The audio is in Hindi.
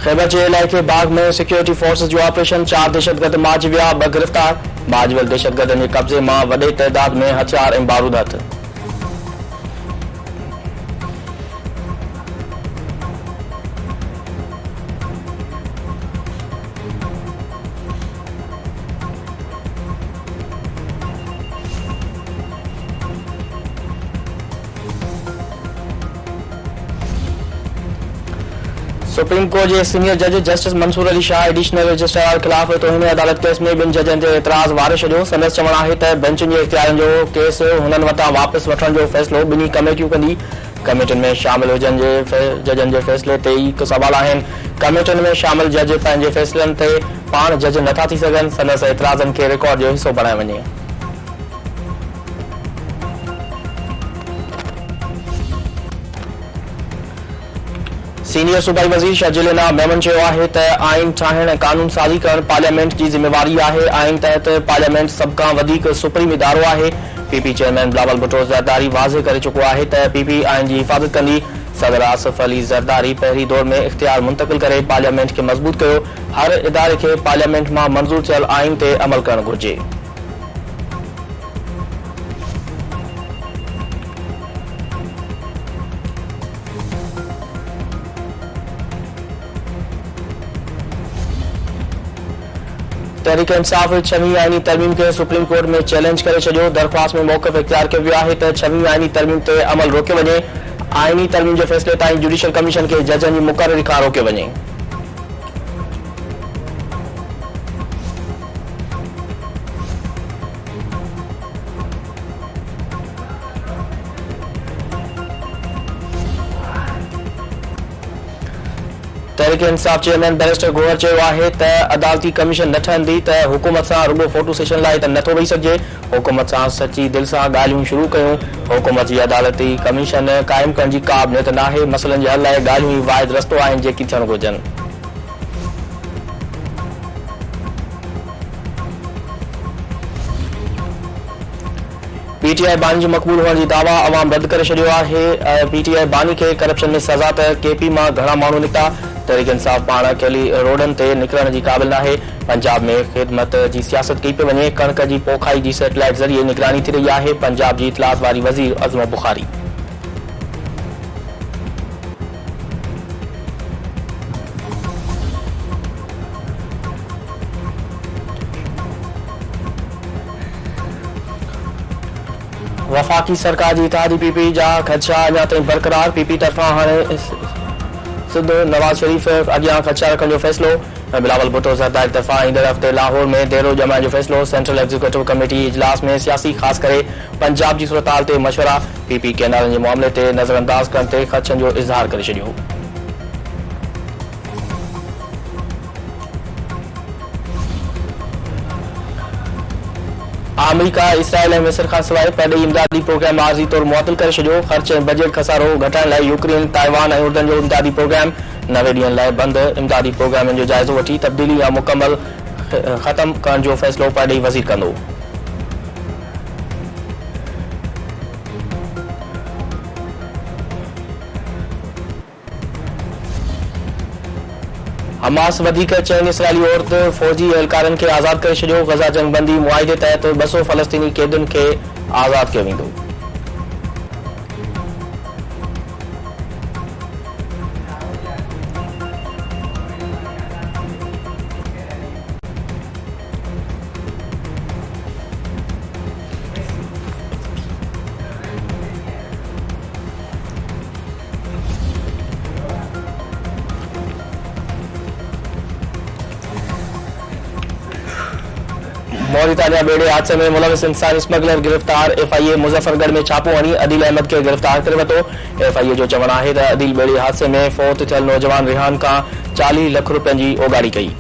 खैबर जे इलाइक़े बाग में सिक्योरिटी फोर्सेस जो ऑपरेशन 4 दहशतगर्द मारिजी विया, 2 गिरफ़्तार। मारिजी दहशतगर्दनि जे कब्ज़े मां वॾे तइदाद में हथियार ऐं बारूद हथ। सुप्रीम कोर्ट के सीनियर जज justice Mansoor Ali Shah additional registrar खिलाफ तौहीन अदालत केस में 2 जजन ते एतराज़ वारे छॾियो। संदसि चवणु आहे त बेंचुनि जे इख़्तियारनि जो केस हुननि वटां वापसि वठण जो फ़ैसिलो 2 कमेटियूं कंदी। कमेटियुनि में शामिल जजनि जे फ़ैसिले ते ई सवाल आहिनि। कमेटियुनि में शामिल जज पंहिंजे फ़ैसिलनि ते पाण जज नथा थी सघनि। संदसि एतराज़नि खे रिकॉर्ड जो हिसो बणाए वञे। सीनियर सूबाई वज़ीर शर्जिल मेमन चयो आहे त आइन ठाहिण ऐं कानून साज़ी करण पार्लियामेंट जी ज़िम्मेवारी आहे। आइन तहत पार्लियामेंट सभ खां वधीक सुप्रीम इदारो आहे। पीपी चेयरमैन बिलावल भुट्टो ज़रदारी वाज़े करे चुको आहे त पीपी आइन जी हिफ़ाज़त कंदी। सदर आसिफ अली ज़रदारी पहिरीं दौर में इख़्तियार मुंतक़िल करे पार्लियामेंट खे मज़बूत कयो। हर इदारे खे पार्लियामेंट मां मंज़ूर थियल आइन ते अमल करणु घुरिजे। तहरीक इंसाफ़ 6वीं आइनी तरमीम के सुप्रीम कोर्ट में चैलेंज करे छॾियो। दरख़्वास्त में मौक़िफ़ इख़्तियार कयो वियो आहे त 6वीं आइनी तरमीम ते अमल रोकियो वञे। आइनी तरमीम जे फ़ैसिले ताईं जुडिशल कमीशन खे जजनि जी मुक़ररी खां रोकियो वञे। तहरीक इंसाफ़ चेयरमैन बैरिस्टर गोहर चयो आहे त अदालती कमीशन न ठहंदी त हुकूमत सां रुगो फोटो सेशन लाइ त नथो वेही सघिजे। हुकूमत सां सची दिलि सां ॻाल्हियूं शुरू कयूं। हुकूमत जी अदालती कमीशन क़ाइमु करण जी का बि नियत नाहे। मसइलनि जे हल लाइ ॻाल्हियूं ई वाहिद रस्तो आहिनि जेकी थियणु घुरिजनि। पीटीआई बानी जो मक़बूल हुअण जी दावा अवाम रद्द करे छॾियो आहे। पीटीआई बानी खे करप्शन में सज़ा त केपी मां घणा माण्हू निकिता। तहरीक इंसाफ़ पाण अकेली रोडनि ते निकिरण जी क़ाबिल नाहे। पंजाब में ख़िदमत जी सियासत कई पई वञे। कणक जी पोखाई जी सैटेलाइट ज़रिए निगरानी थी रही आहे। पंजाब जी इतलात वारी वज़ीर अज़म बुखारी। वफ़ाक़ी सरकार जी इत्तेहादी पीपी जा ख़दशा अञा ताईं बरक़रार। पीपी तरफ़ां हाणे सिधो नवाज़ शरीफ़ अॻियां ख़दशा रखण जो फ़ैसिलो। बिलावल भुट्टो ज़रदारी तरफ़ां ईंदड़ हफ़्ते लाहौर में डेरो जमाइण जो फ़ैसिलो। सेंट्रल एग्जीक्यूटिव कमेटी इजलास में सियासी ख़ासि करे पंजाब जी सूरतहाल ते मशवरा। पीपी कैनालनि जे मामले ते नज़रअंदाज़ करण ते ख़दशनि जो इज़हार करे छॾियो। अमेरिका इसराइल ऐं मिस्र खां सवाइ परॾेही इमदादी प्रोग्राम आरज़ी तौर मुअतल करे छॾियो। ख़र्च ऐं बजट खसारो घटाइण लाइ यूक्रेन, ताइवान ऐं उर्दन जो इमदादी प्रोग्राम। 90 ॾींहनि लाइ बंदि इमदादी प्रोग्रामनि जो जाइज़ो वठी तब्दीली या मुकमल ख़तम करण जो फ़ैसिलो परॾेही वज़ीर कंदो। हमास वधीक चइनि इसराइली औरत फ़ौजी एहलकारनि खे आज़ाद करे छॾियो। ग़ज़ा जंगबंदी मुआहिदे तहत 200 फ़लस्तीनी क़ैदियुनि खे आज़ाद कयो वेंदो। मौरितानिया बेड़े हादसे में मुलविस इंसान स्मगलर गिरफ़्तार। एफआईए मुज़फ्फरगढ़ में छापो हणी अदील अहमद खे गिरफ़्तार करे वरितो। एफआईए जो चवणु आहे त अदील बेड़े हादसे में फ़ौत थियल नौजवान रिहान खां 40 लख रुपयनि जी ओगाड़ी कई।